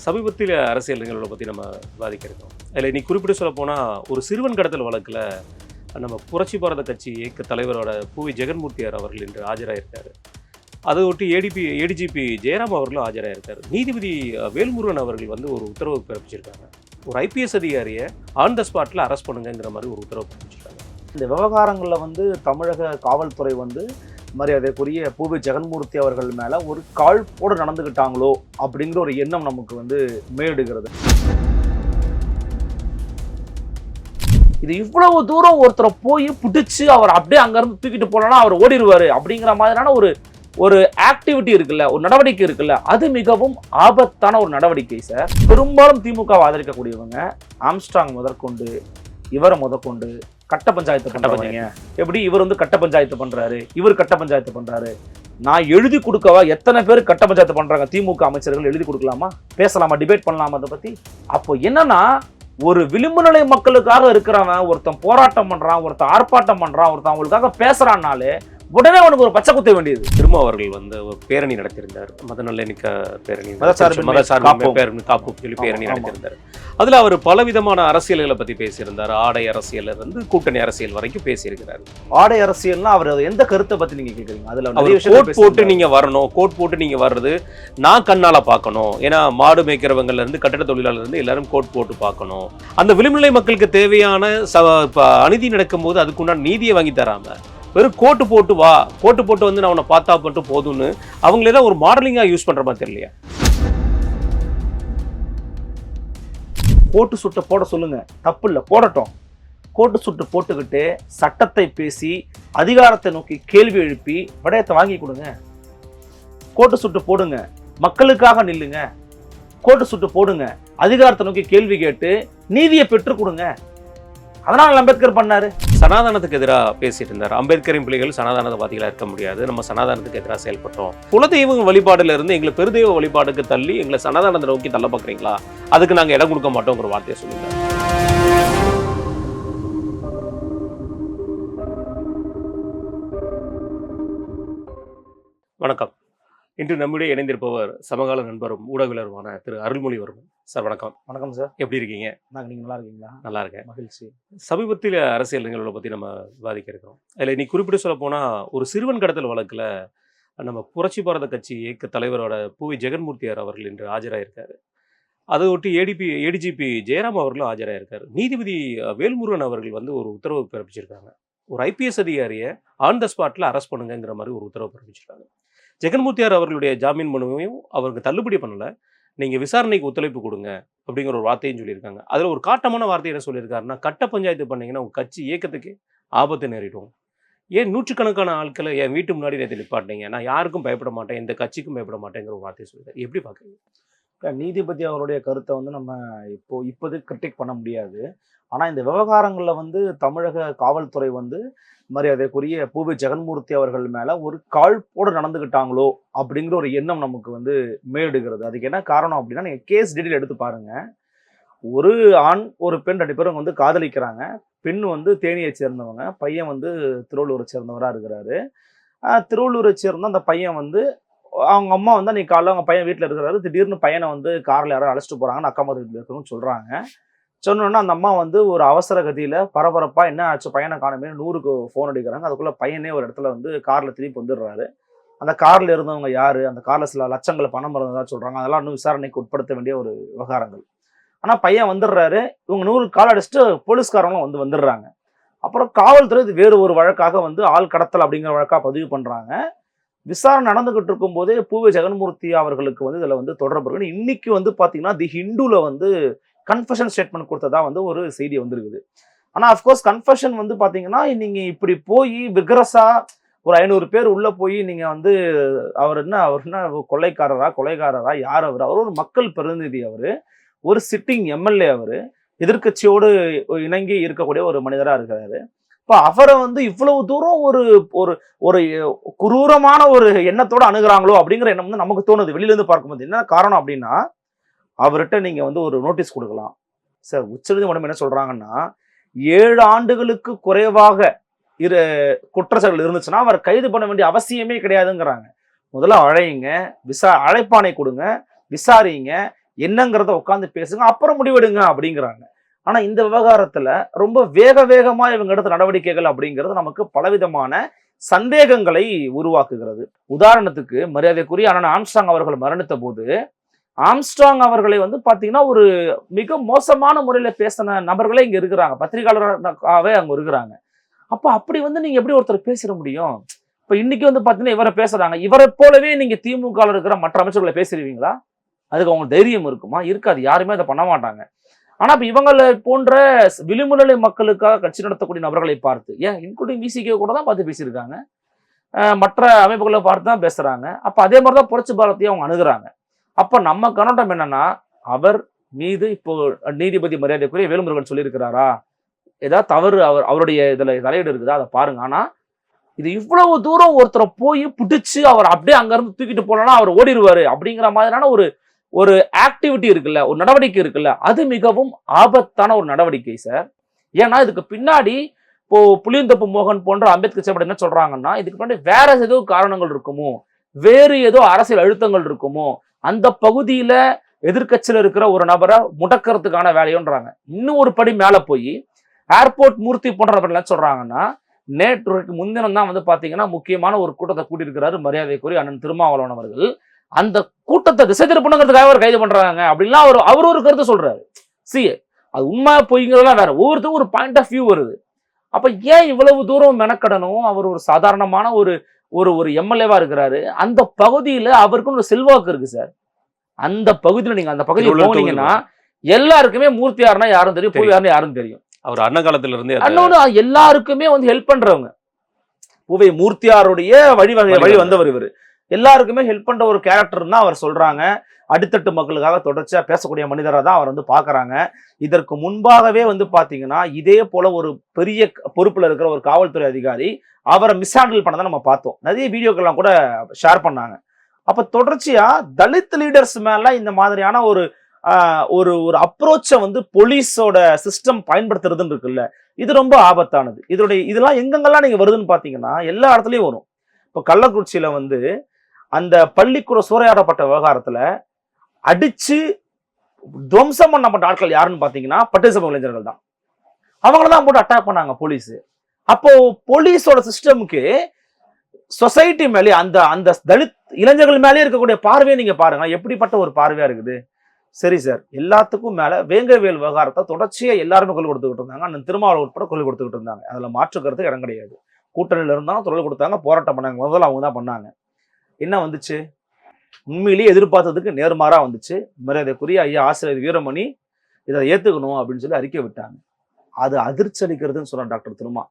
சமீபத்தில் அரசியல் நிகழ்வுகளை பற்றி நம்ம விவாதிக்க இருக்கோம். அதில் இன்னைக்கு குறிப்பிட்டு சொல்ல போனால் ஒரு சிறுவன் கடத்தல் வழக்கில் நம்ம புரட்சி பாரத கட்சி இயக்க தலைவரோட பூவி ஜெகன்மூர்த்தியார் அவர்கள் இன்று ஆஜராயிருக்காரு. அதை ஒட்டி ஏடிஜிபி ஜெயராம் அவர்களும் ஆஜராயிருக்காரு. நீதிபதி வேல்முருகன் அவர்கள் ஒரு உத்தரவு பிறப்பிச்சிருக்காங்க. ஒரு ஐபிஎஸ் அதிகாரியை ஆன் த ஸ்பாட்டில் அரெஸ்ட் பண்ணுங்கிற மாதிரி ஒரு உத்தரவு பிறப்பிச்சிருக்காங்க. இந்த விவகாரங்களில் தமிழக காவல்துறை மரியாதைக்குரிய பூவி ஜெகன்மூர்த்தி அவர்கள் மேலே ஒரு காழ்ப்போடு நடந்துக்கிட்டாங்களோ அப்படிங்கிற ஒரு எண்ணம் நமக்கு மேலிடுகிறது. இது இவ்வளவு தூரம் ஒருத்தரை போய் பிடிச்சி அவர் அப்படியே அங்கேருந்து தூக்கிட்டு போனா அவர் ஓடிடுவார் அப்படிங்கிற மாதிரியான ஒரு ஆக்டிவிட்டி இருக்குல்ல, ஒரு நடவடிக்கை இருக்குல்ல, அது மிகவும் ஆபத்தான ஒரு நடவடிக்கை சார். பெரும்பாலும் திமுக ஆதரிக்கக்கூடியவங்க ஆம்ஸ்ட்ராங் முதற்கொண்டு இவரை முதற்கொண்டு கட்ட பஞ்சாயத்து பண்றவங்க. எப்படி இவர் கட்ட பஞ்சாயத்து பண்றாரு, இவர் கட்ட பஞ்சாயத்து பண்றாரு. நான் எழுதி கொடுக்கவா? எத்தனை பேர் கட்ட பஞ்சாயத்து பண்றாங்க? திமுக அமைச்சர்கள் எழுதி கொடுக்கலாமா, பேசலாமா, டிபேட் பண்ணலாமா அதை பத்தி? அப்போ என்னன்னா, ஒரு விளிம்பு நிலை மக்களுக்காக இருக்கிறவன் ஒருத்தன் போராட்டம் பண்றான், ஒருத்தன் ஆர்ப்பாட்டம் பண்றான், ஒருத்தன் அவங்களுக்காக பேசுறான்னாலே உடனே அவனுக்கு ஒரு பச்சை குத்த வேண்டியது. திரும்ப அவர்கள் ஒரு பேரணி நடத்தியிருந்தார். மத நல்லெண்ணிக்க பேரணி, பேரணி நடத்தியிருந்தார். அதுல அவர் பலவிதமான அரசியல்களை பத்தி பேசியிருந்தார். ஆடை அரசியல் இருந்து கூட்டணி அரசியல் வரைக்கும் பேசியிருக்கிறார். ஆடை அரசியல்னா அவர் எந்த கருத்தை பத்தி நீங்க கேக்குறீங்க? அதுல கோட் போட்டு நீங்க வரணும், கோட் போட்டு நீங்க வர்றது நான் கண்ணால பார்க்கணும். ஏன்னா மாடு மேய்க்கிறவங்கல இருந்து கட்டட தொழிலாளர் இருந்து எல்லாரும் கோட் போட்டு பார்க்கணும். அந்த விளிம்புநிலை மக்களுக்கு தேவையான அநீதி நடக்கும் போது அதுக்குண்டான நீதியை வாங்கி தராம வெறும் கோட்டு போட்டு வா, கோட்டு போட்டு நான் அவனை பார்த்தா மட்டும் போதும்னு அவங்களே தான் ஒரு மாடலிங்கா யூஸ் பண்ற மாதிரி தெரியலையா? கோட்டு சுட்ட போட சொல்லுங்க, தப்பு இல்லை, போடட்டும். கோட்டு சுட்டு போட்டுக்கிட்டு சட்டத்தை பேசி அதிகாரத்தை நோக்கி கேள்வி எழுப்பி விடயத்தை வாங்கி கொடுங்க. கோட்டு சுட்டு போடுங்க, மக்களுக்காக நில்லுங்க. கோட்டு சுட்டு போடுங்க, அதிகாரத்தை நோக்கி கேள்வி கேட்டு நீதியை பெற்றுக் கொடுங்க. அதனால அம்பேத்கர் பண்ணாரு. சனாதனத்துக்கு எதிராக பேசிட்டு இருந்தார். அம்பேத்கரின் பிள்ளைகள் சனாதனவாதிகளா இருக்க முடியாது, நம்ம சனாதனத்துக்கு எதிராக செயல்பட்டோம். குலதெய்வ வழிபாடுல இருந்து எங்களை பெருதெய்வ வழிபாடுக்கு தள்ளி எங்களை சனாதனத்தை நோக்கி தள்ள பாக்குறீங்களா, அதுக்கு நாங்க இடம் கொடுக்க மாட்டோங்கிற வார்த்தையை சொல்லியிருந்தார். வணக்கம். இன்று நம்முடைய இணைந்திருப்பவர் சமகால நண்பரும் ஊடகவியலருமான திரு அருள்மொழிவர்மன் சார். வணக்கம். வணக்கம் சார். எப்படி இருக்கீங்க? நீங்க நல்லா இருக்கீங்களா? நல்லா இருக்கேன், மகிழ்ச்சி. சமீபத்தில் அரசியல் நிகழ்வுகளை பற்றி நம்ம விவாதிக்க இருக்கிறோம். அதில் இன்னைக்கு குறிப்பிட்டு சொல்ல போனால் ஒரு சிறுவன் கடத்தல் வழக்கில் நம்ம புரட்சி பாரத கட்சி இயக்க தலைவரோட பூவி ஜெகன்மூர்த்தியார் அவர்கள் இன்று ஆஜராயிருக்காரு. அதை ஒட்டி ஏடிஜிபி ஜெயராம் அவர்களும் ஆஜராயிருக்காரு. நீதிபதி வேல்முருகன் அவர்கள் ஒரு உத்தரவு பிறப்பிச்சிருக்காங்க. ஒரு ஐபிஎஸ் அதிகாரியை ஆன் த ஸ்பாட்டில் அரெஸ்ட் பண்ணுங்கிற மாதிரி ஒரு உத்தரவு பிறப்பிச்சிருக்காங்க. ஜெகன்மூர்த்தியார் அவர்களுடைய ஜாமீன் மனுவையும் அவருக்கு தள்ளுபடி பண்ணலை, நீங்கள் விசாரணைக்கு ஒத்துழைப்பு கொடுங்க அப்படிங்கிற ஒரு வார்த்தையும் சொல்லியிருக்காங்க. அதில் ஒரு காட்டமான வார்த்தை என்ன சொல்லியிருக்காருன்னா, கட்ட பஞ்சாயத்து பண்ணிங்கன்னா உங்கள் கட்சி இயக்கத்துக்கு ஆபத்து நேரிடும். ஏன் நூற்றுக்கணக்கான ஆட்களை என் வீட்டு முன்னாடி நேற்று நிப்பாட்டினீங்க, நான் யாருக்கும் பயப்பட மாட்டேன், எந்த கட்சிக்கும் பயப்பட மாட்டேங்கிற ஒரு வார்த்தையை சொல்லியிருக்காரு. எப்படி பார்க்குறீங்க? நீதிபதி அவருடைய கருத்தை நம்ம இப்போதைக்கு கிரிட்டிக் பண்ண முடியாது. ஆனால் இந்த விவகாரங்களில் தமிழக காவல்துறை மரியாதைக்குரிய பூவி ஜெகன்மூர்த்தி அவர்கள் மேலே ஒரு காழ்ப்போடு நடந்துக்கிட்டாங்களோ அப்படிங்கிற ஒரு எண்ணம் நமக்கு மேலிடுகிறது. அதுக்கு என்ன காரணம் அப்படின்னா, நீங்கள் கேஸ் டீட்டெயில் எடுத்து பாருங்க. ஒரு ஆண் ஒரு பெண் 2 பேரும் காதலிக்கிறாங்க. பெண் தேனியை சேர்ந்தவங்க, பையன் திருவள்ளூரை சேர்ந்தவராக இருக்கிறாரு. திருவள்ளூரை சேர்ந்த அந்த பையன் அவங்க அம்மா அன்னைக்கு காலையில் அவங்க பையன் வீட்டில் இருக்கிறாரு. திடீர்னு பையனை காரில் யாரும் அழைச்சிட்டு போகிறாங்கன்னு அக்கா அம்மா வீட்டில் இருக்கிறவங்க சொல்கிறாங்க. சொன்னோன்னா அந்த அம்மா ஒரு அவசர கதியில் பரபரப்பாக என்ன ஆச்சு பையனை காணுமே 100க்கு ஃபோன் அடிக்கிறாங்க. அதுக்குள்ளே பையனே ஒரு இடத்துல காரில் திருப்பி வந்துடுறாரு. அந்த காரில் இருந்தவங்க யார், அந்த காரில் சில லட்சங்கள் பணம் இருந்ததா சொல்கிறாங்க. அதெல்லாம் இன்னும் விசாரணைக்கு உட்படுத்த வேண்டிய ஒரு விவகாரங்கள். ஆனால் பையன் வந்துடுறாரு. இவங்க 100 கால் அடிச்சுட்டு போலீஸ்காரங்களும் வந்துடுறாங்க. அப்புறம் காவல்துறை இது வேறு ஒரு வழக்காக ஆள் கடத்தல் அப்படிங்கிற வழக்காக பதிவு பண்ணுறாங்க. விசாரணை நடந்துகிட்டு இருக்கும் போதே பூவி ஜெகன்மூர்த்தி அவர்களுக்கு இதில் தொடர்பு இருக்கு. இன்னைக்கு பார்த்தீங்கன்னா தி ஹிந்துல கன்ஃபெஷன் ஸ்டேட்மெண்ட் கொடுத்ததா ஒரு செய்தி வந்திருக்குது. ஆனால் அஃப்கோர்ஸ் கன்ஃபெஷன் பார்த்தீங்கன்னா, நீங்கள் இப்படி போய் விக்ரஸா ஒரு 500 பேர் உள்ள போய் நீங்கள் அவர் என்ன கொலைகாரரா யார்? அவர் ஒரு மக்கள் பிரதிநிதி, அவர் ஒரு சிட்டிங் எம்எல்ஏ, அவர் எதிர்கட்சியோடு இணங்கி இருக்கக்கூடிய ஒரு மனிதராக இருக்கிறாரு. இப்போ அவரை இவ்வளவு தூரம் ஒரு குரூரமான ஒரு எண்ணத்தோட அணுகிறாங்களோ அப்படிங்கிற எண்ணம் நமக்கு தோணுது வெளியிலேருந்து பார்க்கும்போது. என்ன காரணம் அப்படின்னா, அவர்கிட்ட நீங்கள் ஒரு நோட்டீஸ் கொடுக்கலாம் சார். உச்சநீதிமன்றம் என்ன சொல்கிறாங்கன்னா, 7 ஆண்டுகளுக்கு குறைவாக குற்றச்சாட்டுகள் இருந்துச்சுன்னா அவர் கைது பண்ண வேண்டிய அவசியமே கிடையாதுங்கிறாங்க. முதல்ல அழையுங்க, அழைப்பானை கொடுங்க, விசாரிங்க. என்னங்கிறத உட்காந்து பேசுங்க, அப்புறம் முடிவெடுங்க அப்படிங்கிறாங்க. ஆனா இந்த விவகாரத்துல ரொம்ப வேகமா இவங்க எடுத்த நடவடிக்கைகள் அப்படிங்கிறது நமக்கு பலவிதமான சந்தேகங்களை உருவாக்குகிறது. உதாரணத்துக்கு மரியாதைக்குரிய அண்ணன் ஆம்ஸ்ட்ராங் அவர்கள் மரணித்த போது ஆம்ஸ்ட்ராங் அவர்களை வந்து பாத்தீங்கன்னா ஒரு மிக மோசமான முறையில பேசின நபர்களே இங்க இருக்கிறாங்க, பத்திரிகையாளராகவே அங்க இருக்கிறாங்க. அப்ப அப்படி வந்து நீங்க எப்படி ஒருத்தர் பேசிட முடியும்? இப்ப இன்னைக்கு வந்து பாத்தீங்கன்னா இவரை பேசுறாங்க, இவரை போலவே நீங்க திமுக இருக்கிற மற்ற அமைச்சர்களை பேசிடுவீங்களா? அதுக்கு அவங்க தைரியம் இருக்குமா? இருக்காது. யாருமே அதை பண்ண மாட்டாங்க. ஆனா இப்ப இவங்களை போன்ற விளிம்புநிலை மக்களுக்காக கட்சி நடத்தக்கூடிய நபர்களை பார்த்து, ஏன் இன்க்ளூடிங் விசிகே கூட தான் பார்த்து பேசியிருக்காங்க, மற்ற அமைப்புகளை பார்த்து தான் பேசுறாங்க. அப்ப அதே மாதிரிதான் புரட்சி பாரதியை அவங்க அணுகுறாங்க. அப்ப நம்ம கண்ணோட்டம் என்னன்னா, அவர் மீது இப்போ நீதிபதி மரியாதைக்குரிய வேலுமுருகன் சொல்லியிருக்கிறாரா, ஏதாவது தவறு அவருடைய இதுல தலையீடு இருக்குதா, அதை பாருங்க. ஆனா இது இவ்வளவு தூரம் ஒருத்தரை போய் பிடிச்சு அவர் அப்படியே அங்க இருந்து தூக்கிட்டு போனா அவர் ஓடிடுவாரு அப்படிங்கிற மாதிரியான ஒரு ஒரு ஆக்டிவிட்டி இருக்குல்ல, ஒரு நடவடிக்கை இருக்குல்ல, அது மிகவும் ஆபத்தான ஒரு நடவடிக்கை சார். ஏன்னா இதுக்கு பின்னாடி இப்போ புளியந்தோப்பு மோகன் போன்ற அம்பேத்கர் சேப்பட என்ன சொல்றாங்கன்னா, இதுக்கு பின்னாடி வேற ஏதோ காரணங்கள் இருக்குமோ, வேறு ஏதோ அரசியல் அழுத்தங்கள் இருக்குமோ, அந்த பகுதியில எதிர்கட்சியில இருக்கிற ஒரு நபரை முடக்கிறதுக்கான வேலையோன்றாங்க. இன்னும் ஒரு படி மேல போய் ஏர்போர்ட் மூர்த்தி போன்ற நபர்கள் என்ன சொல்றாங்கன்னா, நேற்று முன்தினம் தான் வந்து பாத்தீங்கன்னா முக்கியமான ஒரு கூட்டத்தை கூட்டியிருக்கிறாரு மரியாதைக்குரிய அண்ணன் திருமாவளவன் அவர்கள். அந்த கூட்டத்தை திசை திருப்பணுங்கிறதுக்காக அவர் கைது பண்றாங்க அப்படின்லாம் அவர் ஒரு கருத்து சொல்றாரு. அது உண்மை பொய்ங்கிறதெல்லாம் வேற, ஒவ்வொருத்தரும் ஒரு பாயிண்ட் ஆஃப் வியூ வருது. அப்ப ஏன் இவ்வளவு தூரம் மெனக்கடணும்? அவர் ஒரு சாதாரணமான ஒரு ஒரு ஒரு எம்எல்ஏவா இருக்கிறாரு. அந்த பகுதியில அவருக்குன்னு ஒரு செல்வாக்கு இருக்கு சார். அந்த பகுதியில நீங்க அந்த பகுதியில் போனீங்கன்னா எல்லாருக்குமே மூர்த்தியார்னா யாரும் தெரியும், பூ யாருன்னு யாரும் தெரியும். அவர் அண்ணன் காலத்துல இருந்தே எல்லாருக்குமே வந்து ஹெல்ப் பண்றவங்க. பூவை மூர்த்தியாருடைய வழி வந்தவர் இவர். எல்லாருக்குமே ஹெல்ப் பண்ற ஒரு கேரக்டர் தான் அவர் சொல்றாங்க. அடித்தட்டு மக்களுக்காக தொடர்ச்சியா பேசக்கூடிய மனிதராக தான் அவர் வந்து பாக்குறாங்க. இதற்கு முன்பாகவே வந்து பாத்தீங்கன்னா இதே போல ஒரு பெரிய பொறுப்புல இருக்கிற ஒரு காவல்துறை அதிகாரி அவரை மிஸ்ஹேண்டில் பண்ணதை நம்ம பார்த்தோம். நிறைய வீடியோக்கள்லாம் கூட ஷேர் பண்ணாங்க. அப்ப தொடர்ச்சியா தலித் லீடர்ஸ் மேல இந்த மாதிரியான ஒரு ஒரு ஒரு அப்ரோச்சை வந்து போலீஸோட சிஸ்டம் பயன்படுத்துறதுன்னு இருக்குல்ல, இது ரொம்ப ஆபத்தானது. இதெல்லாம் எங்கெங்கெல்லாம் நீங்க வருதுன்னு பாத்தீங்கன்னா எல்லா இடத்துலயும் வரும். இப்ப கள்ளக்குறிச்சியில வந்து அந்த பள்ளிக்கூட சூறையாடப்பட்ட விவகாரத்துல அடிச்சு துவம்சம் பண்ணப்பட்ட ஆட்கள் யாருன்னு பாத்தீங்கன்னா பட்டியல் சமூக இளைஞர்கள் தான். அவங்களதான் போட்டு அட்டாக் பண்ணாங்க போலீஸ். அப்போ போலீஸோட சிஸ்டமுக்கு சொசைட்டி மேலே அந்த அந்த தலித் இளைஞர்கள் மேலே இருக்கக்கூடிய பார்வையை நீங்க பாருங்க, எப்படிப்பட்ட ஒரு பார்வையா இருக்குது. சரி சார், எல்லாத்துக்கும் மேல வேங்கவேல் விவகாரத்தை தொடர்ச்சியா எல்லாருமே கொள்ளு கொடுத்துக்கிட்டு இருந்தாங்க. அந்த திருமாவளவன் உட்பட கொள்ளு கொடுத்துக்கிட்டு இருந்தாங்க. அதுல மாற்றுக்கிறதுக்கு இடம் கிடையாது. கூட்டணியில இருந்தாலும் தொழில் கொடுத்தாங்க, போராட்டம் பண்ணாங்க. முதல்ல அவங்க தான் பண்ணாங்க. என்ன வந்துச்சு? உண்மையிலேயே எதிர்பார்த்ததுக்கு நேர்மாறா வந்துச்சு. மரியாதைக்குரிய ஐயா ஆசிரியர் வீரமணி இதை ஏத்துக்கணும் அப்படின்னு சொல்லி அறிக்கை விட்டாங்க. அது அதிர்ச்சி அளிக்கிறதுன்னு சொன்ன டாக்டர் திருமா.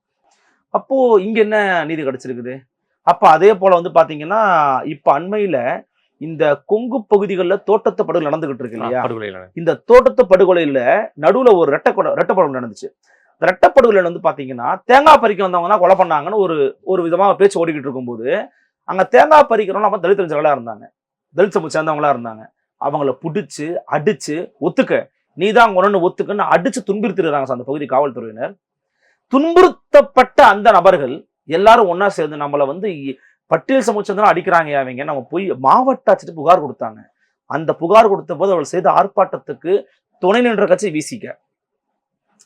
அப்போ இங்க என்ன நீதி கிடைச்சிருக்குது? அப்ப அதே போல வந்து பாத்தீங்கன்னா இப்ப அண்மையில இந்த கொங்கு பகுதிகளில் தோட்டத்து படுகொலை நடந்துகிட்டு இருக்கு இல்லையா? இந்த தோட்டத்து படுகொலையில நடுவுல ஒரு ரெட்டப்படுகொலை நடந்துச்சு. இந்த ரெட்டப்படுகொலையில வந்து பாத்தீங்கன்னா தேங்காய் பறிக்க வந்தவங்க தான் கொலை பண்ணாங்கன்னு ஒரு விதமா பேச்சு ஓடிக்கிட்டு இருக்கும்போது அங்க தேங்காய் பறிக்கிறவங்க அப்ப தலித் தெரிஞ்சவங்களா இருந்தாங்க, தலித் சமூக சேர்ந்தவங்களா இருந்தாங்க. அவங்கள பிடிச்சு அடிச்சு ஒத்துக்க, நீதான் கொண்டு ஒத்துக்கன்னு அடிச்சு துன்புறுத்திடுறாங்க அந்த பகுதி காவல்துறையினர். துன்புறுத்தப்பட்ட அந்த நபர்கள் எல்லாரும் ஒன்னா சேர்ந்து நம்மளை வந்து பட்டியல் சமூகம் அடிக்கிறாங்க அவங்க, நம்ம போய் மாவட்ட ஆட்சியர் புகார் கொடுத்தாங்க. அந்த புகார் கொடுத்த போது அவள் செய்த ஆர்ப்பாட்டத்துக்கு துணை நின்ற கட்சி விசிக.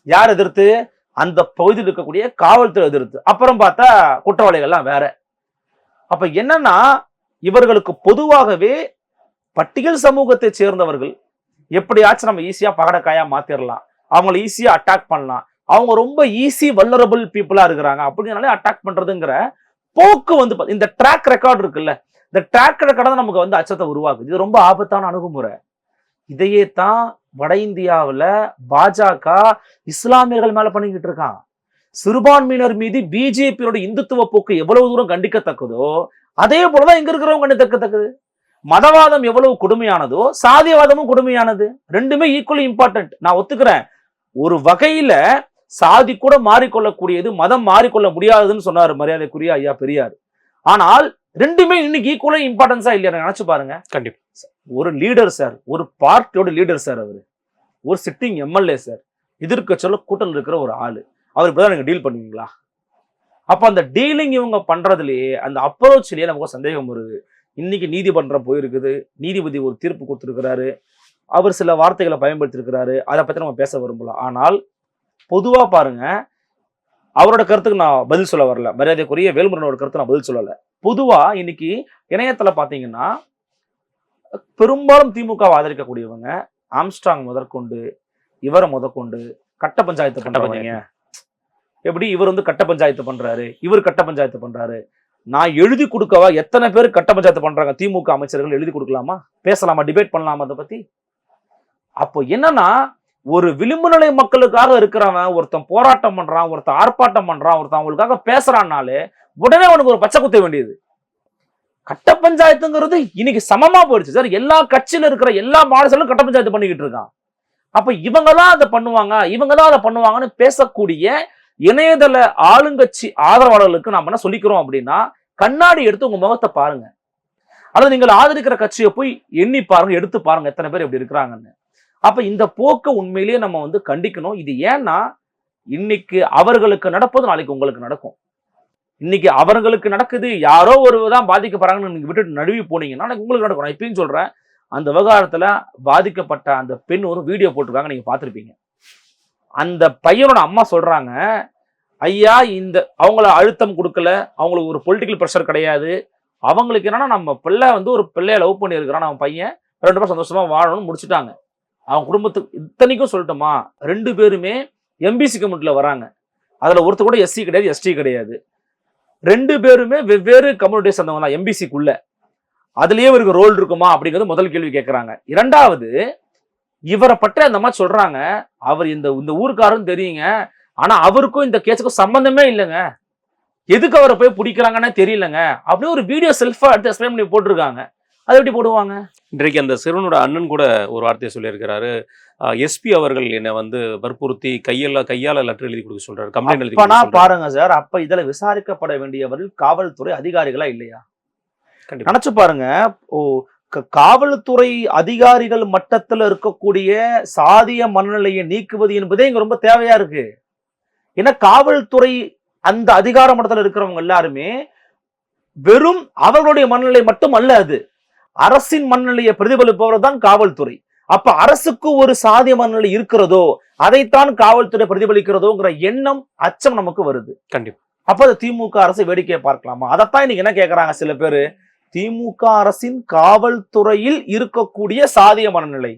யார் எதிர்த்து? அந்த பகுதியில் இருக்கக்கூடிய காவல்துறை எதிர்த்து. அப்புறம் பார்த்தா குற்றவாளிகள்லாம் வேற. அப்ப என்னன்னா இவர்களுக்கு பொதுவாகவே பட்டியல் சமூகத்தை சேர்ந்தவர்கள் எப்படியாச்சும் நம்ம ஈஸியா பகடக்காயா மாத்திரலாம், அவங்களை ஈஸியா அட்டாக் பண்ணலாம், அவங்க ரொம்ப ஈஸி வல்னரபிள் பீப்புளா இருக்கிறாங்க அப்படின்னாலே அட்டாக் பண்றதுங்கிற போக்கு வந்து இந்த ட்ராக் ரெக்கார்டு இருக்குல்ல, இந்த ட்ராக் ரெக்கார்டு தான் நமக்கு வந்து அச்சத்தை உருவாக்குது. இது ரொம்ப ஆபத்தான அணுகுமுறை. இதையே தான் வட இந்தியாவில் பாஜக இஸ்லாமியர்கள் மேல பண்ணிக்கிட்டு இருக்கான். சிறுபான்மையினர் மீது பிஜேபியோட இந்துத்துவ போக்கு எவ்வளவு தூரம் கண்டிக்கத்தக்கதோ அதே போலதான் இங்க இருக்கிறவங்க கண்டிக்கத்தக்கது. மதவாதம் எவ்வளவு கொடுமையானதோ சாதியவாதமும் கொடுமையானது. ரெண்டுமே ஈக்குவலி இம்பார்ட்டன்ட். நான் ஒத்துக்கிறேன், ஒரு வகையில சாதி கூட மாறிக்கொள்ளக்கூடியது, மதம் மாறிக்கொள்ள முடியாதுன்னு சொன்னார் மரியாதைக்குரிய ஐயா பெரியார். ஆனால் ரெண்டுமே இன்னைக்கு ஈக்குவலா இம்பார்ட்டன்ஸா இல்லையா? நினைச்சு பாருங்க. கண்டிப்பா ஒரு லீடர் சார், ஒரு பார்ட்டியோட லீடர் சார், அவரு ஒரு சிட்டிங் எம்எல்ஏ சார், எதிர்க்கட்சியில கூட்டல் இருக்கிற ஒரு ஆளு, அவர் இப்பதான் நீங்க டீல் பண்ணுவீங்களா? அப்ப அந்த டீலிங் இவங்க பண்றதுலயே அந்த அப்ரோச்லயே நமக்கு சந்தேகம் வருது. இன்னைக்கு நீதிமன்றம் போயிருக்குது, நீதிபதி ஒரு தீர்ப்பு கொடுத்துருக்கிறாரு. அவர் சில வார்த்தைகளை பயன்படுத்தியிருக்கிறாரு, அதை பத்தி நம்ம பேச விரும்பலாம். ஆனால் பொதுவா பாருங்க, அவரோட கருத்துக்கு நான் பதில் சொல்ல வரல, மரியாதைக்குரிய வேல்முருகனோட கருத்து நான் பதில் சொல்லல. பொதுவா இன்னைக்கு இணையத்துல பாத்தீங்கன்னா பெரும்பாலும் திமுகவை ஆதரிக்கக்கூடியவங்க ஆம்ஸ்ட்ராங் முதற்கொண்டு இவரை முதற்கொண்டு கட்ட பஞ்சாயத்து பண்றவங்க. எப்படி இவர் வந்து கட்ட பஞ்சாயத்து பண்றாரு, இவர் கட்ட பஞ்சாயத்து பண்றாரு. நான் எழுதி கொடுக்கவா? எத்தனை பேர் கட்ட பஞ்சாயத்து பண்றாங்க? திமுக அமைச்சர்கள் எழுதி கொடுக்கலாமா, பேசலாமா, டிபேட் பண்ணலாமா அதை பத்தி? அப்போ என்னன்னா, ஒரு விளிம்பு நிலை மக்களுக்காக இருக்கிறவன் ஒருத்தன் போராட்டம் பண்றான், ஒருத்தன் ஆர்ப்பாட்டம் பண்றான், ஒருத்தன் அவங்களுக்காக பேசுறான்னாலே உடனே அவனுக்கு ஒரு பச்சை குத்த வேண்டியது. கட்ட பஞ்சாயத்துங்கிறது இன்னைக்கு சமமா போயிடுச்சு சார். எல்லா கட்சியில இருக்கிற எல்லா மாநிலங்களும் கட்ட பஞ்சாயத்து பண்ணிக்கிட்டு இருக்கான். அப்ப இவங்க தான் அதை பண்ணுவாங்க, இவங்க தான் அதை பண்ணுவாங்கன்னு பேசக்கூடிய இணையதள ஆளுங்கட்சி ஆதரவாளர்களுக்கு நாம என்ன சொல்லிக்கிறோம் அப்படின்னா, கண்ணாடி எடுத்து உங்க முகத்தை பாருங்க, அல்லது நீங்கள் ஆதரிக்கிற கட்சியை போய் எண்ணி பாருங்க, எடுத்து பாருங்க எத்தனை பேர் எப்படி இருக்கிறாங்கன்னு. அப்ப இந்த போக்க உண்மையிலேயே நம்ம வந்து கண்டிக்கணும். இது ஏன்னா இன்னைக்கு அவர்களுக்கு நடப்பது நாளைக்கு உங்களுக்கு நடக்கும். இன்னைக்கு அவர்களுக்கு நடக்குது, யாரோ ஒருதான் பாதிக்கப்படுறாங்கன்னு நீங்க விட்டுட்டு நழுவி போனீங்கன்னா உங்களுக்கு நடக்கும். நான் இப்பயும் சொல்றேன், அந்த விவகாரத்துல பாதிக்கப்பட்ட அந்த பெண் ஒரு வீடியோ போட்டிருக்காங்க, நீங்க பார்த்திருப்பீங்க. அந்த பையனோட அம்மா சொல்றாங்க, ஐயா இந்த அவங்கள அழுத்தம் கொடுக்கல, அவங்களுக்கு ஒரு பொலிட்டிக்கல் ப்ரெஷர் கிடையாது, அவங்களுக்கு என்னன்னா நம்ம பிள்ளை வந்து ஒரு பிள்ளைய லவ் பண்ணி இருக்கிறான், அவன் பையன் 2 பேரும் சந்தோஷமா வாழணும்னு முடிச்சுட்டாங்க. அவன் குடும்பத்துக்கு இத்தனைக்கும் சொல்லட்டுமா, 2 பேருமே எம்பிசி கம்யூனிட்டில வராங்க. அதுல ஒருத்தர் கூட எஸ்சி கிடையாது, எஸ்டி கிடையாது. 2 பேருமே வெவ்வேறு கம்யூனிட்டியை சேர்ந்தவங்க தான் எம்பிசிக்குள்ள. அதுலயே இவருக்கு ரோல் இருக்குமா அப்படிங்கிறது முதல் கேள்வி கேட்கறாங்க. இரண்டாவது, இவரை பற்றி அந்த மாதிரி சொல்றாங்க, அவர் இந்த ஊருக்காரன்னு தெரியுங்க, ஆனா அவருக்கும் இந்த கேஸுக்கும் சம்பந்தமே இல்லைங்க, எதுக்கு அவரை போய் பிடிக்கிறாங்கன்னு தெரியலங்க அப்படின்னு ஒரு வீடியோ செல்ஃபா எடுத்து எக்ஸ்பிளைன் பண்ணி போட்டிருக்காங்க. அதை எப்படி போடுவாங்க? இன்றைக்கு அந்த சிறுவனோட அண்ணன் கூட ஒரு வார்த்தையை சொல்லியிருக்கிறாரு, எஸ்பி அவர்கள் என்னை வந்து வற்புறுத்தி கையால லெட்டர் எழுதி கொடுக்க சொல்றாரு, கம்ப்ளைண்ட் எழுதி கொடுக்க சொல்றாரு. பாருங்க சார், அப்ப இதுல விசாரிக்கப்பட வேண்டியவர்கள் காவல்துறை அதிகாரிகளா இல்லையா? நினைச்சு பாருங்க. காவல்துறை அதிகாரிகள் மட்டத்தில் இருக்கக்கூடிய சாதிய மனநிலையை நீக்குவது என்பதே இங்க ரொம்ப தேவையா இருக்கு. ஏன்னா காவல்துறை அந்த அதிகார மட்டத்தில் இருக்கிறவங்க எல்லாருமே வெறும் அவர்களுடைய மனநிலை மட்டும் அல்ல, அது அரசின் மனநிலையை பிரதிபலிப்பவர் தான் காவல்துறை. அப்ப அரசுக்கு ஒரு சாதிய மனநிலை இருக்கிறதோ அதைத்தான் காவல்துறை பிரதிபலிக்கிறதோங்கிற எண்ணம், அச்சம் நமக்கு வருது. கண்டிப்பா. அப்ப அது திமுக அரசு வேடிக்கையை பார்க்கலாமா? அதைத்தான் இன்னைக்கு என்ன கேட்கறாங்க சில பேரு, திமுக அரசின் காவல்துறையில் இருக்கக்கூடிய சாதிய மனநிலை.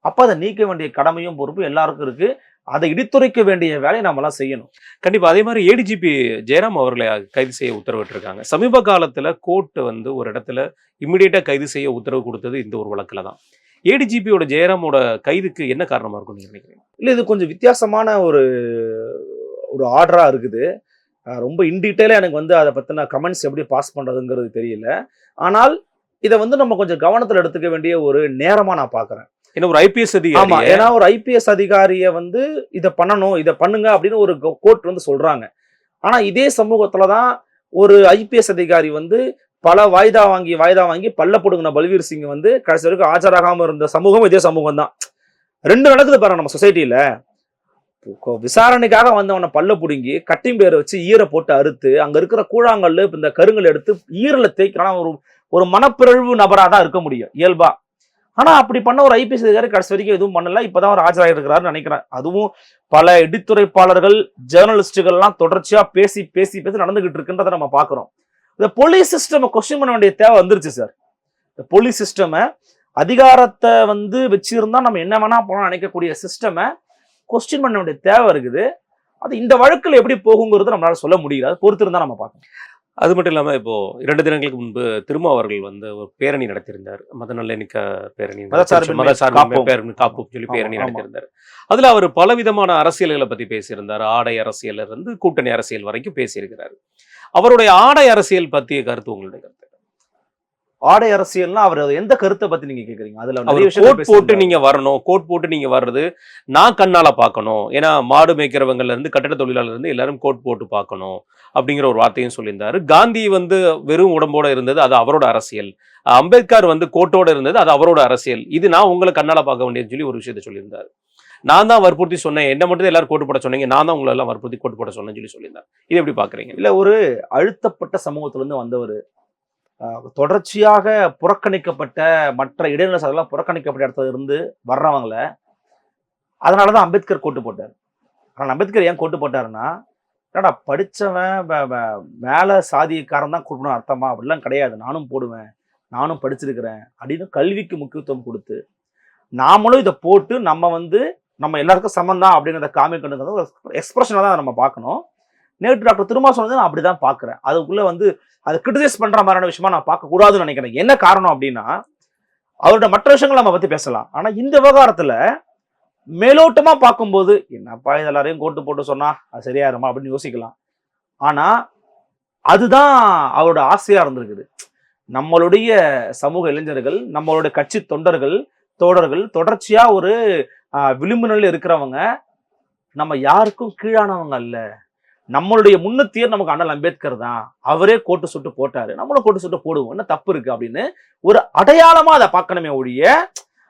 அப்ப அதை நீக்க வேண்டிய கடமையும் பொறுப்பும் எல்லாருக்கும் இருக்கு. அதை இடித்துரைக்க வேண்டிய வேலையை நம்ம எல்லாம் செய்யணும். கண்டிப்பா. அதே மாதிரி ஏடிஜிபி ஜெயராம் அவர்களை கைது செய்ய உத்தரவிட்டிருக்காங்க. சமீப காலத்துல கோர்ட் வந்து ஒரு இடத்துல இம்மிடியேட்டா கைது செய்ய உத்தரவு கொடுத்தது இந்த ஒரு வழக்குல தான். ஏடிஜிபியோட ஜெயராமோட கைதுக்கு என்ன காரணமா இருக்கும் நீங்க நினைக்கிறீங்க? இல்ல, இது கொஞ்சம் வித்தியாசமான ஒரு ஆர்டரா இருக்குது. ரொம்ப இன்டீட்டெயிலா எனக்கு வந்து அதை பத்தின கமெண்ட்ஸ் எப்படி பாஸ் பண்றதுங்கிறது தெரியல. ஆனால் இதை வந்து நம்ம கொஞ்சம் கவனத்துல எடுத்துக்க வேண்டிய ஒரு நேரமா நான் பாக்குறேன். ஏன்னா ஒரு ஐபிஎஸ் அதிகாரி, ஆமா, ஏன்னா ஒரு ஐபிஎஸ் அதிகாரிய வந்து இதை பண்ணணும், இதை பண்ணுங்க அப்படின்னு ஒரு கோர்ட் வந்து சொல்றாங்க. ஆனா இதே சமூகத்துலதான் ஒரு ஐபிஎஸ் அதிகாரி வந்து பல வாய்தா வாங்கி பல்ல போடுங்கின பல்வீர் சிங் வந்து கடைசி வரைக்கும் ஆஜராகாம இருந்த சமூகம் இதே சமூகம் தான். 2 நடக்குது பாருங்க நம்ம சொசைட்டில. விசாரணைக்காக வந்தவனை பல்ல புடுங்கி கட்டிங் பேரை வச்சு ஈரை போட்டு அறுத்து அங்க இருக்கிற கூழாங்கல்லு இந்த கருங்கல் எடுத்து ஈரல தேய்க்கலாம் ஒரு மனப்பிறழ்வு நபரா தான் இருக்க முடியும் இயல்பா. ஆனா அப்படி பண்ண ஒரு ஐபிஎஸ் அதிகாரி கடைசி வரைக்கும் எதுவும் பண்ணல. இப்பதான் அவர் ஆஜராயிருக்கிறாருன்னு நினைக்கிறேன். அதுவும் பல எடுத்துரைப்பாளர்கள், ஜேர்னலிஸ்டுகள்லாம் தொடர்ச்சியா பேசி நடந்துகிட்டு இருக்குன்றதை நம்ம பாக்குறோம். இந்த போலீஸ் சிஸ்டம் கொஸ்டின் பண்ண வேண்டிய தேவை வந்துருச்சு சார். இந்த போலீஸ் சிஸ்டம் அதிகாரத்தை வந்து வச்சிருந்தா நம்ம என்ன வேணா போனா நினைக்கக்கூடிய சிஸ்டம் கொஸ்டின் பண்ண வேண்டிய தேவை இருக்குது. அது இந்த வழக்கில் எப்படி போகுங்கிறது நம்மளால சொல்ல முடியல. அது பொறுத்து இருந்தா நம்ம பார்க்கணும். அது மட்டும் இல்லாம இப்போ 2 தினங்களுக்கு முன்பு திரும்ப அவர்கள் வந்து ஒரு பேரணி நடத்தியிருந்தார். மத நல்லெண்ணிக்க பேரணி, காப்பு சொல்லி பேரணி நடத்தியிருந்தார். அதுல அவர் பலவிதமான அரசியல்களை பத்தி பேசியிருந்தார். ஆடை அரசியல் இருந்து கூட்டணி அரசியல் வரைக்கும் பேசியிருக்கிறார். அவருடைய ஆடை அரசியல் பத்திய கருத்து உங்களுடைய கருத்து? ஆடை அரசியல்னா அவர் எந்த கருத்தை பத்தி நீங்க கேக்குறீங்க? அதுல கோட் போட்டு நீங்க வரணும், கோட் போட்டு நீங்க வர்றது நான் கண்ணால பார்க்கணும். ஏன்னா மாடு மேய்க்கிறவங்கல இருந்து கட்டட தொழிலாளர் இருந்து எல்லாரும் கோட் போட்டு பார்க்கணும் அப்படிங்கிற ஒரு வார்த்தையும் சொல்லியிருந்தாரு. காந்தி வந்து வெறும் உடம்போட இருந்தது, அது அவரோட அரசியல். அம்பேத்கர் வந்து கோட்டோட இருந்தது, அது அவரோட அரசியல். இது நான் உங்களை கண்ணால பார்க்க வேண்டியதுன்னு சொல்லி ஒரு விஷயத்த சொல்லியிருந்தாரு. நான் தான் வற்புறுத்தி சொன்னேன், என்ன மட்டும் எல்லாரும் கோட்டு போட சொன்னீங்க, நான் தான் உங்களை எல்லாம் வற்புறுத்தி கோட்டு போட சொன்னேன்னு சொல்லி சொல்லியிருந்தார். இது எப்படி பாக்குறீங்க? இல்ல, ஒரு அழுத்தப்பட்ட சமூகத்துல இருந்து வந்தவர், தொடர்ச்சியாக புறக்கணிக்கப்பட்ட மற்ற இடைநிலை சாதிகளாம் புறக்கணிக்கப்பட்ட இடத்துல இருந்து வர்றவங்கள அதனாலதான் அம்பேத்கர் கோட்டு போட்டார். ஆனால் அம்பேத்கர் ஏன் கோட்டு போட்டாருன்னா, என்னடா படிச்சவன் மேல சாதிக்காரன் தான் கூட்டணும் அர்த்தமா? அப்படிலாம் கிடையாது. நானும் போடுவேன், நானும் படிச்சிருக்கிறேன் அப்படின்னு கல்விக்கு முக்கியத்துவம் கொடுத்து, நாமளும் இதை போட்டு நம்ம எல்லாருக்கும் சமம் தான் அப்படிங்கிறத காமிக்கணுங்கிறது ஒரு எக்ஸ்பிரஷனாக தான் நம்ம பார்க்கணும். நேற்று டாக்டர் திருமா சொன்னது நான் அப்படிதான் பார்க்குறேன். அதுக்குள்ள அதை கிரிட்டிசைஸ் பண்ற மாதிரியான விஷயமா நான் பார்க்கக்கூடாதுன்னு நினைக்கிறேன். என்ன காரணம் அப்படின்னா, அவரோட மற்ற விஷயங்கள் நம்ம பத்தி பேசலாம். ஆனா இந்த விவகாரத்துல மேலோட்டமா பார்க்கும்போது என்னப்பா இது எல்லாரையும் கோட்டு போட்டு சொன்னா அது சரியாயிருமா அப்படின்னு யோசிக்கலாம். ஆனா அதுதான் அவரோட ஆசையா இருந்திருக்குது. நம்மளுடைய சமூக இளைஞர்கள், நம்மளுடைய கட்சி தோழர்கள் தொடர்ச்சியா ஒரு விளிம்பு நிலையில் இருக்கிறவங்க நம்ம யாருக்கும் கீழானவங்க அல்ல. நம்மளுடைய முன்னத்தியர் நமக்கு அண்ணல் அம்பேத்கர் தான். அவரே கோட்டு சுட்டு போட்டாரு, நம்மளும் கோட்டு சுட்டு போடுவோம், என்ன தப்பு இருக்கு அப்படின்னு ஒரு அடையாளமா அதை பார்க்கணுமே ஒழிய,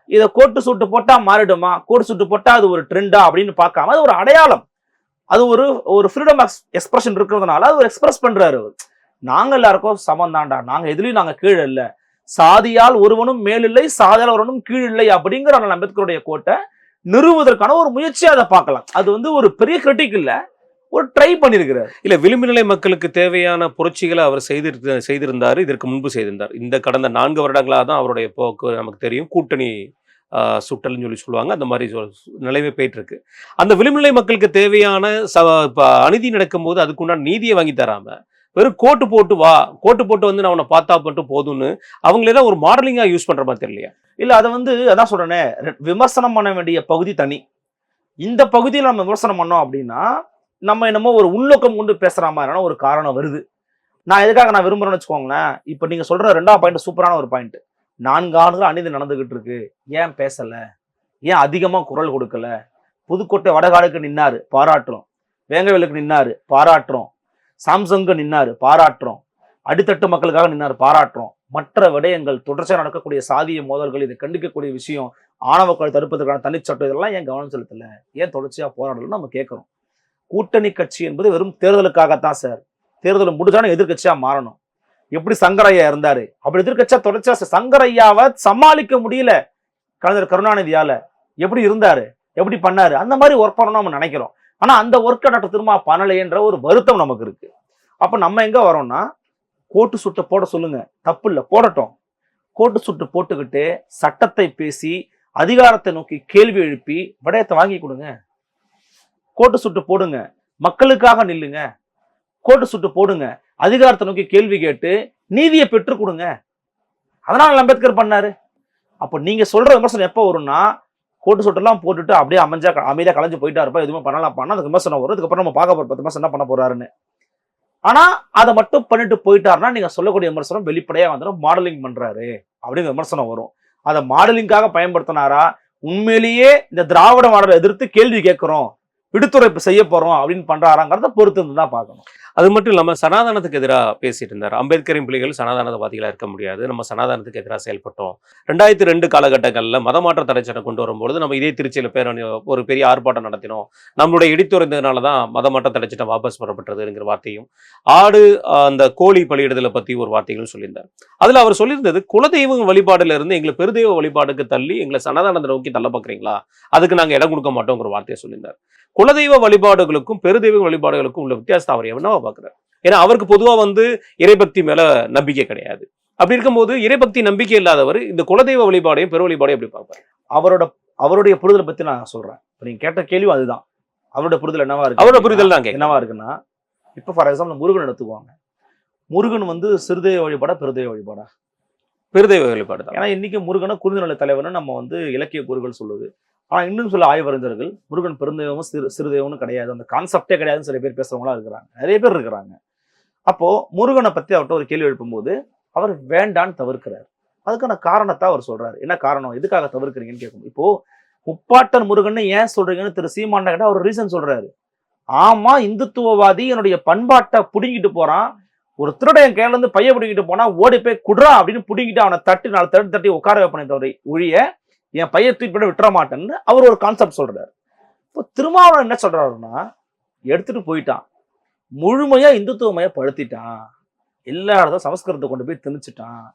இதை கோட்டு சுட்டு போட்டா மாறிடுமா, கோட்டு சுட்டு போட்டா அது ஒரு ட்ரெண்டா அப்படின்னு பார்க்காம அது ஒரு அடையாளம், அது ஒரு ஃப்ரீடம் ஆஃப் எக்ஸ்பிரஷன் இருக்கிறதுனால அது ஒரு எக்ஸ்பிரஸ் பண்றாரு. நாங்க எல்லாருக்கும் சமம் தாண்டா, நாங்க எதுலயும் நாங்க கீழ் இல்லை, சாதியால் ஒருவனும் மேலில்லை, சாதியால் ஒருவனும் கீழ் இல்லை அப்படிங்கிற அண்ணல் அம்பேத்கருடைய கோட்டை நிறுவுவதற்கான ஒரு முயற்சியா அதை பார்க்கலாம். அது ஒரு பெரிய கிரிட்டிக் இல்ல, ஒரு ட்ரை பண்ணிருக்கிறார். இல்ல, விளிம்பு நிலை மக்களுக்கு தேவையான புரட்சிகளை அவர் செய்திருந்தாரு, இதற்கு முன்பு செய்திருந்தார். இந்த கடந்த 4 வருடங்களாக தான் அவருடைய போக்கு நமக்கு தெரியும். கூட்டணி சுட்டல்னு சொல்லுவாங்க, அந்த மாதிரி நிலைமை போயிட்டு இருக்கு. அந்த விளிம்பு நிலை மக்களுக்கு தேவையான அநீதி நடக்கும் போது அதுக்குண்டான நீதியை வாங்கி தராம வெறும் கோட்டு போட்டு நான் அவனை பார்த்தா மட்டும் போதும்னு அவங்களெல்லாம் ஒரு மாடலிங்கா யூஸ் பண்ற மாதிரி தெரியலையா? இல்ல, அதை அதான் சொல்றேனே, விமர்சனம் பண்ண வேண்டிய பகுதி தனி. இந்த பகுதியில் நம்ம விமர்சனம் பண்ணோம் அப்படின்னா நம்ம என்னமோ ஒரு உள்நோக்கம் கொண்டு பேசுற மாதிரியான ஒரு காரணம் வருது. நான் எதுக்காக விரும்புறேன்னு வச்சுக்கோங்களேன். இப்ப நீங்க சொல்ற 2வது பாயிண்ட் சூப்பரான ஒரு பாயிண்ட். 4 ஆண்டுகள் அநீதி நடந்துகிட்டு இருக்கு, ஏன் பேசல, ஏன் அதிகமா குரல் கொடுக்கல? புதுக்கோட்டை வடகாடுக்கு நின்னாரு, பாராட்டுறோம். வேங்கவேலுக்கு நின்னாரு, பாராட்டுறோம். சாம்சங்க நின்னாரு, பாராட்டுறோம். அடித்தட்டு மக்களுக்காக நின்னாரு, பாராட்டுறோம். மற்ற விடயங்கள், தொடர்ச்சியாக நடக்கக்கூடிய சாதிய மோதல்கள், இதை கண்டிக்கக்கூடிய விஷயம், ஆணவக்களை தடுப்பதற்கான தனிச்சட்டம், இதெல்லாம் ஏன் கவனம் செலுத்தல, ஏன் தொடர்ச்சியா போராடலன்னு நம்ம கேட்கிறோம். கூட்டணி கட்சி என்பது வெறும் தேர்தலுக்காகத்தான் சார். தேர்தல் முடிஞ்சாலும் எதிர்கட்சியா மாறணும். எப்படி சங்கரையா இருந்தாரு, அப்படி எதிர்கட்சியா தொடர்ச்சியா சங்கரையாவை சமாளிக்க முடியல கலைஞர் கருணாநிதியால. எப்படி இருந்தாரு, எப்படி பண்ணாரு, அந்த மாதிரி ஒர்க் பண்ணணும் நம்ம நினைக்கிறோம். ஆனா அந்த ஒர்க்கை டாக்டர் திரும்ப பண்ணலைன்ற ஒரு வருத்தம் நமக்கு இருக்கு. அப்ப நம்ம எங்க வரோம்னா, கோட்டு சுட்டு போட சொல்லுங்க, தப்பு இல்லை, போடட்டும். கோட்டு சுட்டு போட்டுக்கிட்டு சட்டத்தை பேசி அதிகாரத்தை நோக்கி கேள்வி எழுப்பி விடயத்தை வாங்கி கொடுங்க. கோட்டு சுட்டு போடுங்க, மக்களுக்காக நில்லுங்க. கோட்டு சுட்டு போடுங்க, அதிகாரத்தை நோக்கி கேள்வி கேட்டு நீதியை பெற்று கொடுங்க. அதனால அம்பேத்கர் பண்ணாரு. அப்போ நீங்க சொல்ற விமர்சனம் எப்போ வரும்னா, கோட்டு சுட்டெல்லாம் போட்டுட்டு அப்படியே அமைதியா கலைஞ்சு போயிட்டா இருப்பா, எதுவுமே பண்ணலாம் பண்ணா அதுக்கு விமர்சனம் வரும். அதுக்கப்புறம் நம்ம பார்க்க போற 10 மாசம் என்ன பண்ண போறாருன்னு. ஆனா அதை மட்டும் பண்ணிட்டு போயிட்டாருன்னா நீங்க சொல்லக்கூடிய விமர்சனம் வெளிப்படையா வந்துடும், மாடலிங் பண்றாரு அப்படிங்கிற விமர்சனம் வரும். அதை மாடலிங்காக பயன்படுத்தினாரா, உண்மையிலேயே இந்த திராவிட மாடலை எதிர்த்து கேள்வி கேட்கிறோம், விடுத்துரைப்பு செய்ய போறோம் அப்படின்னு பண்றாராங்கிறத பொறுத்து தான் பார்க்கணும். அது மட்டும் இல்லாம சனாதானத்துக்கு எதிராக பேசிட்டு இருந்தார். அம்பேத்கரின் பிள்ளைகள் சனாதானவாதிகளா இருக்க முடியாது, நம்ம சனாதானத்துக்கு எதிராக செயல்பட்டோம். 2002 காலகட்டங்களில் மதமாற்ற தடை சட்டம் கொண்டு வரும்பொழுது நம்ம இதே திருச்சியில் பேரணி ஒரு பெரிய ஆர்ப்பாட்டம் நடத்தினோம். நம்மளுடைய இடித்துரைந்ததுனால தான் மதமாற்ற தடை சட்டம் வாபஸ் பெறப்பட்டதுங்கிற வார்த்தையும், அந்த கோழி பலியிடுதலை பத்தி ஒரு வார்த்தைகளும் சொல்லியிருந்தார். அதுல அவர் சொல்லியிருந்தது, குலதெய்வ வழிபாடுல இருந்து எங்களை பெருதெய்வ வழிபாடுக்கு தள்ளி எங்களை சனாதானத்தை நோக்கி தள்ள பாக்குறீங்களா, அதுக்கு நாங்க இடம் கொடுக்க மாட்டோங்கிற வார்த்தையை சொல்லியிருந்தார். குலதெய்வ வழிபாடுகளுக்கும் பெருதெய்வ வழிபாடுகளுக்கும் உள்ள வித்தியாசத்தை அவர் என்னவா பாக்குறாரு? ஏன்னா அவருக்கு பொதுவா இறைபக்தி மேல நம்பிக்கை கிடையாது. அப்படி இருக்கும்போது இறைபக்தி நம்பிக்கை இல்லாதவர் இந்த குலதெய்வ வழிபாடையும் பெரு வழிபாடையும் எப்படி பார்ப்பாரு? அவருடைய புரிதலை பத்தி நான் சொல்றேன். நீங்க கேட்ட கேள்வி அதுதான். அவருடைய புரிதல் என்னவா இருக்கு? அவரோட புரிதல் தான் என்னவா இருக்குன்னா, இப்ப ஃபார் எக்ஸாம்பிள் முருகன் எடுத்துக்குவாங்க. முருகன் சிறுதெய்வ வழிபாடா பெருதெய்வ வழிபாடா? பெருதெய்வ வழிபாடு தான். ஏன்னா இன்னைக்கு முருகனை குறுநிலை தலைவர்னு நம்ம இலக்கிய கூறுகள் சொல்லுது. ஆனா இன்னும் சொல்ல ஆய்வறிஞர்கள் முருகன் பெருந்தெய்வமும் சிறுதெய்வம்னு கிடையாது, அந்த கான்செப்டே கிடையாதுன்னு சில பேர் பேசுறவங்களா இருக்கிறாங்க, நிறைய பேர் இருக்கிறாங்க. அப்போ முருகனை பத்தி அவர்கிட்ட ஒரு கேள்வி எழுப்பும்போது அவர் வேண்டான்னு தவிர்க்கிறார். அதுக்கான காரணத்தை அவர் சொல்றாரு. என்ன காரணம், எதுக்காக தவிர்க்கிறீங்கன்னு கேட்கும். இப்போ முப்பாட்டன் முருகன் ஏன் சொல்றீங்கன்னு திரு சீமான் கிட்ட அவர் ரீசன் சொல்றாரு. ஆமா, இந்துத்துவவாதி என்னுடைய பண்பாட்டை புடுங்கிட்டு போறான், ஒரு திருட என் கையில இருந்து பைய பிடிக்கிட்டு போனா ஓடி போய் குடுறா அப்படின்னு புடிங்கிட்டு அவனை தட்டி 4 தட்டி உட்கார வைப்பனை தவிர ஒழிய என் பைய தூக்கி பண்ண விட்டுற மாட்டேன்னு அவர் ஒரு கான்செப்ட் சொல்றாரு. இப்போ திருமாவளவன் என்ன சொல்றாருன்னா, எடுத்துட்டு போயிட்டான், முழுமையா இந்துத்துவமய படுத்திட்டான். எல்லா இடத்துல சமஸ்கிருதத்தை கொண்டு போய் திணிச்சுட்டான்,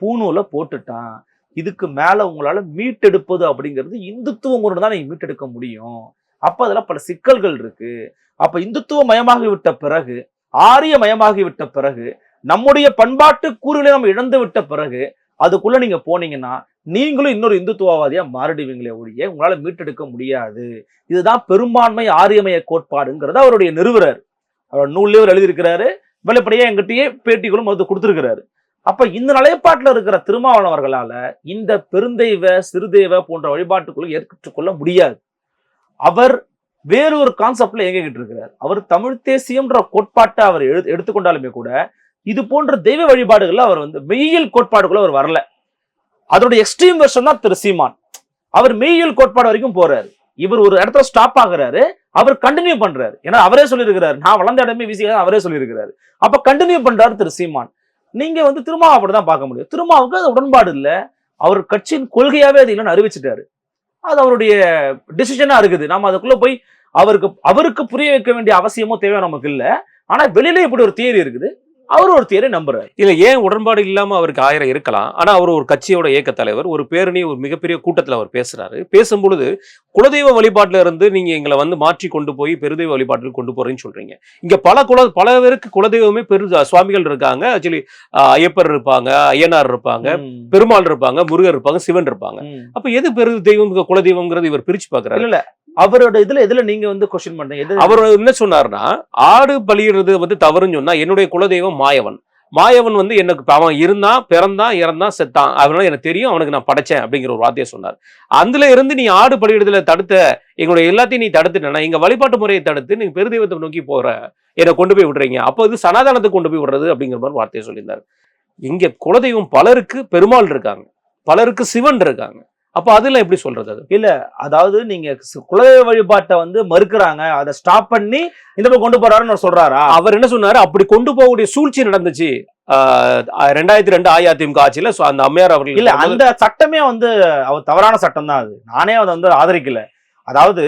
பூணூலை போட்டுட்டான். இதுக்கு மேல உங்களால மீட்டெடுப்பது அப்படிங்கிறது இந்துத்துவம் கொண்டு தான் நீங்க மீட்டெடுக்க முடியும். அப்ப அதுல பல சிக்கல்கள் இருக்கு. அப்ப இந்துத்துவ மயமாகி விட்ட பிறகு, ஆரிய மயமாகி விட்ட பிறகு, நம்முடைய பண்பாட்டு கூறுகளை நம்ம இழந்து விட்ட பிறகு அதுக்குள்ள நீங்க போனீங்கன்னா நீங்களும் இன்னொரு இந்துத்துவவாதியா மாறிடுவீங்களே ஒழிய உங்களால மீட்டெடுக்க முடியாது. இதுதான் பெரும்பான்மை ஆரியமய கோட்பாடுங்கிறத அவருடைய நிறுவனர் அவர் நூல்லேயே அவர் எழுதியிருக்கிறாரு. வெளிப்படையா எங்கிட்டயே பேட்டிகளும் அது கொடுத்திருக்கிறாரு. அப்ப இந்த நிலைப்பாட்டுல இருக்கிற திருமாவளவன் அவர்களால இந்த பெருந்தெய்வ சிறுதெய்வ போன்ற வழிபாட்டுக்குள்ள ஏற்றுக்கொள்ள முடியாது. அவர் வேறொரு கான்செப்ட்ல இயங்கிட்டு இருக்கிறார். அவர் தமிழ் தேசியம்ன்ற கோட்பாட்டை அவர் எடுத்துக்கொண்டாலுமே கூட இது போன்ற தெய்வ வழிபாடுகள்ல அவர் மெய்யியல் கோட்பாடுக்குள்ள அவர் வரல. அதோட எக்ஸ்ட்ரீம் வெர்ஷன் தான் திரு சீமான். அவர் மெய்யியல் கோட்பாடு வரைக்கும் போறாரு. இவர் ஒரு இடத்துல ஸ்டாப் ஆகுறாரு, அவர் கண்டினியூ பண்றாரு. ஏன்னா அவரே சொல்லியிருக்கிறாரு, நான் வளர்ந்த இடமே விசிக அவரே சொல்லியிருக்கிறாரு. அப்ப கண்டினியூ பண்றாரு திரு சீமான். நீங்க திருமாவை அப்படிதான் பார்க்க முடியும். திருமாவுக்கு அது உடன்பாடு இல்லை. அவர் கட்சியின் கொள்கையாவே அது இல்லைன்னு அறிவிச்சிட்டாரு. அது அவருடைய டிசிஷனா இருக்குது. நாம அதுக்குள்ள போய் அவருக்கு புரிய வைக்க வேண்டிய அவசியமோ தேவையோ நமக்கு இல்லை. ஆனா வெளியில இப்படி ஒரு தியரி இருக்குது, அவர் ஒரு தியரி நம்புறாரு. இல்ல ஏன் உடன்பாடு இல்லாம அவருக்கு 1000 இருக்கலாம். ஆனா அவர் ஒரு கட்சியோட இயக்க தலைவர், ஒரு பேரணி, ஒரு மிகப்பெரிய கூட்டத்துல அவர் பேசுறாரு. பேசும்பொழுது குலதெய்வ வழிபாட்டுல இருந்து நீங்க எங்களை மாற்றி கொண்டு போய் பெருதெய்வ வழிபாட்டுக்கு கொண்டு போறேன்னு சொல்றீங்க. இங்க பல பேருக்கு குலதெய்வமே சுவாமிகள் இருக்காங்க. ஆக்சுவலி ஐயப்பர் இருப்பாங்க, ஐயனார் இருப்பாங்க, பெருமாள் இருப்பாங்க, முருகர் இருப்பாங்க, சிவன் இருப்பாங்க. அப்ப எது பெரு தெய்வம் குலதெய்வம்ங்கிறது இவர் பிரிச்சு பாக்குறாரு. இல்ல அவரோட எதுல நீங்க கொஸ்டின் பண்றீங்க? அவர் என்ன சொன்னாருன்னா, ஆடு பலியிடுறது தவறுன்னு சொன்னா என்னுடைய குலதெய்வம் மாயவன். மாயவன் எனக்கு அவன் இருந்தான், பிறந்தான், இறந்தான், செத்தான், அதனால எனக்கு தெரியும், அவனுக்கு நான் படைச்சேன் அப்படிங்கிற ஒரு வார்த்தையை சொன்னார். அதுல இருந்து நீ ஆடு பலியிடுதல தடுத்த, எங்களுடைய எல்லாத்தையும் நீ தடுத்துட்டா, எங்க வழிபாட்டு முறையை தடுத்து நீங்க பெருதெய்வத்தை நோக்கி போற என்னை கொண்டு போய் விடுறீங்க. அப்போ இது சனாதனத்தை கொண்டு போய் விடுறது அப்படிங்கிற மாதிரி வார்த்தையை சொல்லியிருந்தாரு. இங்க குலதெய்வம் பலருக்கு பெருமாள் இருக்காங்க, பலருக்கு சிவன் இருக்காங்க. அப்ப அதுல எப்படி சொல்றது? அது இல்ல, அதாவது நீங்க குலதெய்வ வழிபாட்டை மறுக்கிறாங்க, அதை ஸ்டாப் பண்ணி இந்த போய் கொண்டு போறாருன்னு சொல்றாரா? அவர் என்ன சொன்னாரு, அப்படி கொண்டு போகக்கூடிய சூழ்ச்சி நடந்துச்சு 2002 அஇஅதிமுக ஆட்சியில. அந்த அம்மையார் அவர்கள் இல்ல, அந்த சட்டமே அவர் தவறான சட்டம் தான். அது நானே அதை ஆதரிக்கல. அதாவது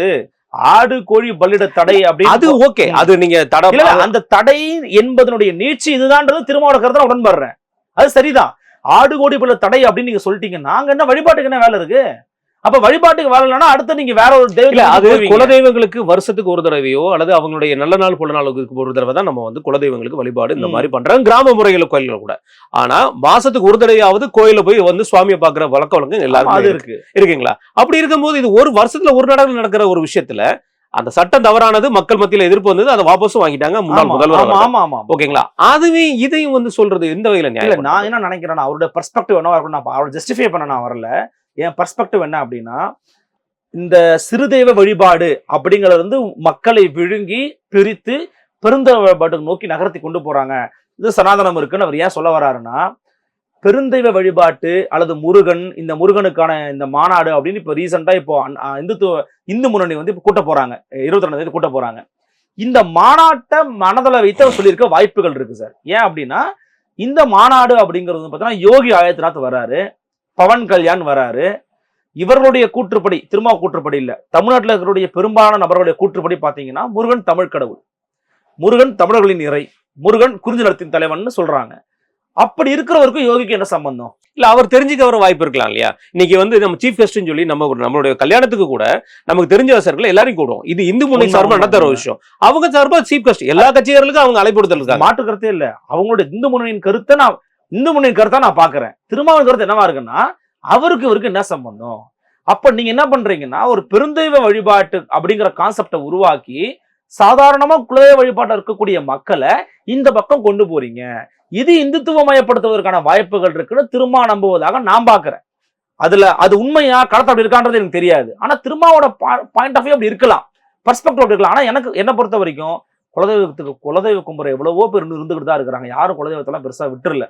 ஆடு கோழி பலியிட தடை அப்படின்னு அது ஓகே, அது நீங்க தடை, அந்த தடை என்பதனுடைய நீட்சி இதுதான்றது திருமாவளவன் கருத்தை உடன்படுறேன். அது சரிதான். ஆடு கோடி பல தடை அப்படின்னு நீங்க சொல்லிட்டீங்க. நாங்க என்ன வழிபாட்டுக்கு என்ன வேலை இருக்கு? அப்ப வழிபாட்டுக்கு வேலை இல்லைன்னா அடுத்து நீங்க வேற ஒரு தெய்வம். அது குலதெய்வங்களுக்கு வருஷத்துக்கு ஒரு தடவையோ அல்லது அவங்களுடைய நல்ல நாள் புல நாளுக்கு ஒரு தடவை தான் நம்ம குலதெய்வங்களுக்கு வழிபாடு இந்த மாதிரி பண்றாங்க கிராம முறைகள் கோயில்கள் கூட. ஆனா மாசத்துக்கு ஒரு தடவையாவது கோயில போய் சுவாமியை பாக்குற வழக்க வழக்கம் எல்லாரும் அது இருக்குங்களா? அப்படி இருக்கும்போது இது ஒரு வருஷத்துல ஒரு நடவு நடக்கிற ஒரு விஷயத்துல அந்த சட்டம் தவறானது, மக்கள் மத்தியில எதிர்ப்பு வந்தது, அதை வாபஸும் வாங்கிட்டாங்க முன்னாள் முதல்வர். ஓகேங்களா? அதுவே இதையும் சொல்றது எந்த வகையில நியாயம்? நான் என்ன நினைக்கிறேன்னா, அவருடைய பெர்ஸ்பெக்டிவ் என்னவா இருக்கும், நான் அவரை ஜஸ்டிஃபை பண்ண நான் வரல. என் பெர்ஸ்பெக்டிவ் என்ன அப்படின்னா, இந்த சிறுதெய்வ வழிபாடு அப்படிங்கறது மக்களை விழுங்கி பிரித்து பெருந்தெய்வ வழிபாட்டுக்கு நோக்கி நகர்த்தி கொண்டு போறாங்க. இது சனாதனம் இருக்குன்னு அவர் ஏன் சொல்ல வர்றாருன்னா, பெருந்தெய்வ வழிபாட்டு அல்லது முருகன், இந்த முருகனுக்கான இந்த மாநாடு அப்படின்னு இப்ப ரீசெண்டா இப்போ இந்து முன்னணி இப்ப கூட்ட போறாங்க, 22 கூட்ட போறாங்க. இந்த மாநாட்டை மனதில் வைத்து அவர் சொல்லியிருக்க வாய்ப்புகள் இருக்கு சார். ஏன் அப்படின்னா, இந்த மாநாடு அப்படிங்கிறது பார்த்தீங்கன்னா யோகி ஆதித்யநாத் வராரு, பவன் கல்யாண் வராரு. இவர்களுடைய கூற்றுப்படி, திரும்ப கூற்றுப்படி இல்ல, தமிழ்நாட்டில் இருக்கிற பெரும்பாலான நபர்களுடைய கூற்றுப்படி பாத்தீங்கன்னா முருகன் தமிழ் கடவுள், முருகன் தமிழர்களின் இறை, முருகன் குறிஞ்சி நிலத்தின் தலைவன் சொல்றாங்க. அப்படி இருக்கிறவருக்கும் யோகிக்கு என்ன சம்பந்தம்? இல்ல, அவர் தெரிஞ்சுக்க வர வாய்ப்பு இருக்கலாம் இல்லையா? இன்னைக்கு நம்ம சீஃப் கெஸ்ட்னு சொல்லி நம்மளுடைய கல்யாணத்துக்கு கூட நமக்கு தெரிஞ்ச வசர்கள் எல்லாரும் கூடுவோம். இது இந்து முன்னணி சார்பா நடத்துற விஷயம். அவங்க சார்பா சீஃப் கெஸ்ட் எல்லா கட்சிகளுக்கும் அவங்க அழைப்படுத்தல் இருக்காங்க. மாற்று கருத்தே இல்ல. அவங்களுடைய இந்து முன்னணியின் கருத்தை நான் பாக்குறேன். திருமாவளவன் கருத்து என்னவா இருக்குன்னா, இவருக்கு என்ன சம்பந்தம்? அப்ப நீங்க என்ன பண்றீங்கன்னா, ஒரு பெருந்தெய்வ வழிபாட்டு அப்படிங்கிற கான்செப்டை உருவாக்கி சாதாரணமா குலதெய்வ வழிபாட்டை இருக்கக்கூடிய மக்களை இந்த பக்கம் கொண்டு போறீங்க. இது இந்துத்துவமயப்படுத்துவதற்கான வாய்ப்புகள் இருக்குன்னு திருமா நம்புவதாக நான் பாக்குறேன். அது உண்மையா கடத்த அப்படி இருக்கான்றது எனக்கு தெரியாது. ஆனா திருமாவோட பாயிண்ட் ஆஃப் வியூ அப்படி இருக்கலாம், பெர்ஸ்பெக்டிவ் அப்படி இருக்கலாம். ஆனா என்ன பொறுத்த வரைக்கும் குலதெய்வ கும்புற எவ்வளவோ பேர் இருந்துகிட்டு தான் இருக்கிறாங்க. யாரும் குலதெய்வத்தெல்லாம் பெருசா விட்டுறல.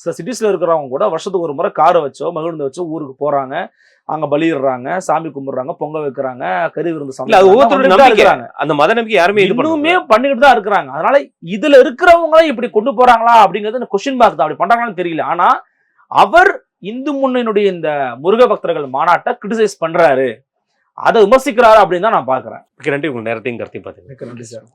சில சிட்டிஸ்ல இருக்கிறவங்க கூட வருஷத்துக்கு ஒரு முறை காரை வச்சோ மகிழ்ந்து வச்சோ ஊருக்கு போறாங்க, அங்க பலியிடுறாங்க, சாமி கும்பிடுறாங்க, பொங்க வைக்கிறாங்க, கறி விருந்து சமைக்கிறாங்க. அந்த மத நம்பிக்கை யாருமே இன்னுமே பண்ணிக்கிட்டு தான் இருக்கிறாங்க. அதனால இதுல இருக்கிறவங்களும் இப்படி கொண்டு போறாங்களா அப்படிங்கிறது கொஸ்டின் மார்க் தான். அப்படி பண்றாங்களான்னு தெரியல. ஆனா அவர் இந்து முன்னணியினுடைய இந்த முருக பக்தர்கள் மாநாட்டை கிரிட்டிசைஸ் பண்றாரு, அதை விமர்சிக்கிறாரு அப்படின்னு தான் நான் பாக்குறேன். நன்றி, உங்க நேரத்தையும் கருத்தையும் பார்த்துக்கிறேன். நன்றி சார்.